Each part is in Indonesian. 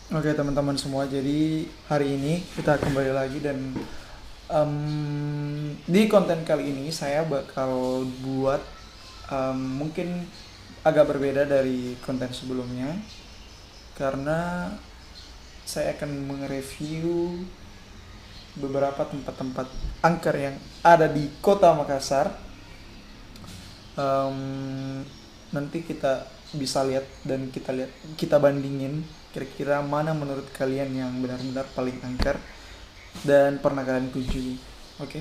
Oke teman-teman semua, jadi hari ini kita kembali lagi dan di konten kali ini saya bakal buat mungkin agak berbeda dari konten sebelumnya karena saya akan mereview beberapa tempat-tempat angker yang ada di kota Makassar. Nanti kita bisa lihat dan kita bandingin kira-kira mana menurut kalian yang benar-benar paling angker dan pernah kalian kunjungi. Oke.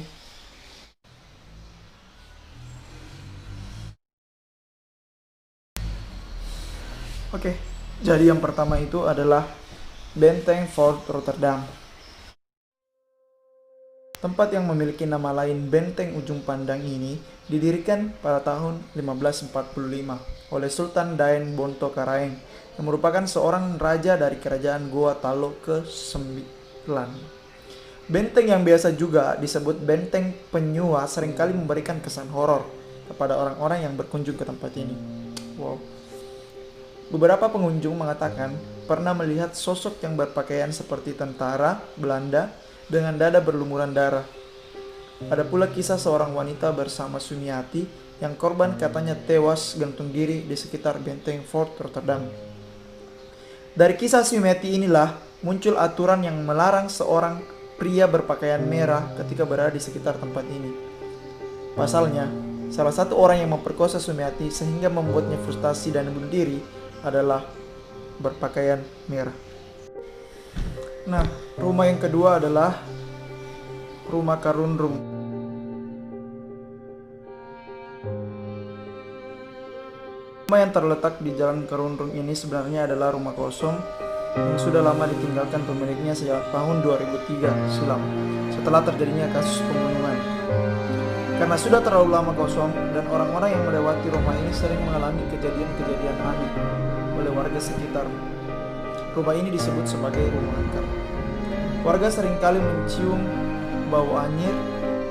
Oke. Jadi yang pertama itu adalah Benteng Fort Rotterdam. Tempat yang memiliki nama lain Benteng Ujung Pandang ini didirikan pada tahun 1545 oleh Sultan Daeng Bonto Karaeng yang merupakan seorang raja dari kerajaan Goa Talo ke-9. Benteng yang biasa juga disebut Benteng Penyua seringkali memberikan kesan horor kepada orang-orang yang berkunjung ke tempat ini. Wow. Beberapa pengunjung mengatakan pernah melihat sosok yang berpakaian seperti tentara Belanda dengan dada berlumuran darah. Ada pula kisah seorang wanita bersama Sumiati yang korban katanya tewas gantung diri di sekitar benteng Fort Rotterdam. Dari kisah Sumiati inilah muncul aturan yang melarang seorang pria berpakaian merah ketika berada di sekitar tempat ini. Pasalnya, salah satu orang yang memperkosa Sumiati sehingga membuatnya frustasi dan bunuh diri adalah berpakaian merah. Nah, rumah yang kedua adalah Rumah Karundrum. Rumah yang terletak di Jalan Karundrum ini sebenarnya adalah rumah kosong yang sudah lama ditinggalkan pemiliknya sejak tahun 2003 silam setelah terjadinya kasus pembunuhan. Karena sudah terlalu lama kosong dan orang-orang yang melewati rumah ini sering mengalami kejadian-kejadian aneh oleh warga sekitar. Rumah ini disebut sebagai rumah angker. Warga seringkali mencium bau anyir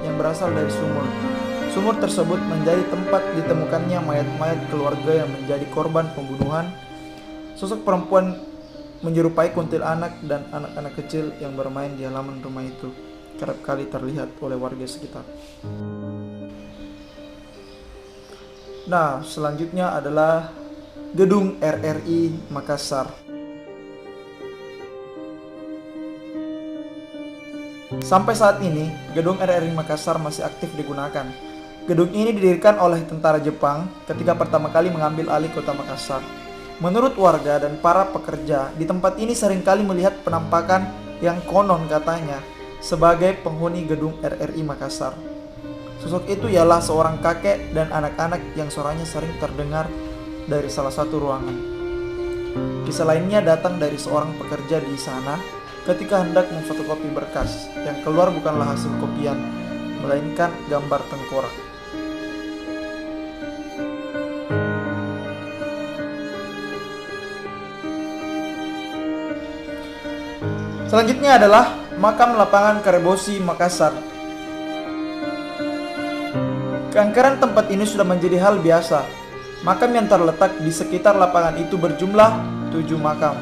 yang berasal dari sumur. Sumur tersebut menjadi tempat ditemukannya mayat-mayat keluarga yang menjadi korban pembunuhan. Sosok perempuan menyerupai kuntilanak dan anak-anak kecil yang bermain di halaman rumah itu kerap kali terlihat oleh warga sekitar. Nah, selanjutnya adalah Gedung RRI Makassar. Sampai saat ini, Gedung RRI Makassar masih aktif digunakan. Gedung ini didirikan oleh tentara Jepang ketika pertama kali mengambil alih kota Makassar. Menurut warga dan para pekerja, di tempat ini seringkali melihat penampakan yang konon katanya sebagai penghuni Gedung RRI Makassar. Sosok itu ialah seorang kakek dan anak-anak yang suaranya sering terdengar dari salah satu ruangan. Kisah lainnya datang dari seorang pekerja di sana ketika hendak memfotokopi berkas. Yang keluar bukanlah hasil kopian, melainkan gambar tengkorak. Selanjutnya adalah Makam Lapangan Karebosi Makassar. Keangkeran tempat ini sudah menjadi hal biasa. Makam yang terletak di sekitar lapangan itu berjumlah 7 makam.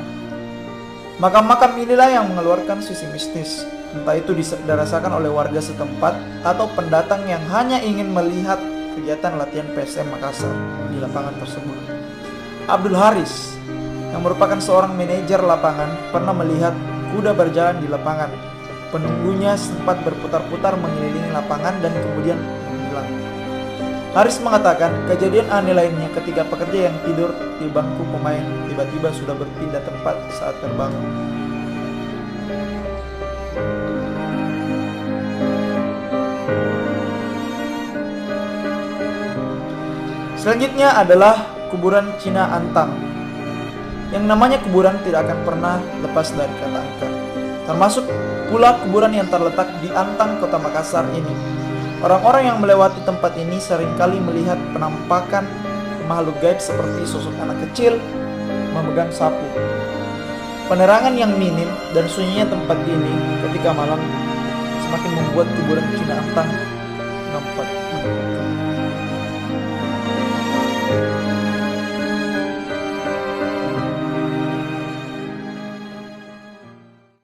Makam-makam inilah yang mengeluarkan sisi mistis, entah itu dirasakan oleh warga setempat atau pendatang yang hanya ingin melihat kegiatan latihan PSM Makassar di lapangan tersebut. Abdul Haris, yang merupakan seorang manajer lapangan, pernah melihat kuda berjalan di lapangan. Penunggunya sempat berputar-putar mengelilingi lapangan dan kemudian menghilang. Haris mengatakan kejadian aneh lainnya ketika pekerja yang tidur di bangku pemain tiba-tiba sudah berpindah tempat saat terbangun. Selanjutnya adalah kuburan Cina Antang. Yang namanya kuburan tidak akan pernah lepas dari kata angker. Termasuk pula kuburan yang terletak di Antang, Kota Makassar ini. Orang-orang yang melewati tempat ini seringkali melihat penampakan makhluk gaib seperti sosok anak kecil memegang sapu. Penerangan yang minim dan sunyinya tempat ini ketika malam semakin membuat kuburan Cina Antang nampak menakutkan.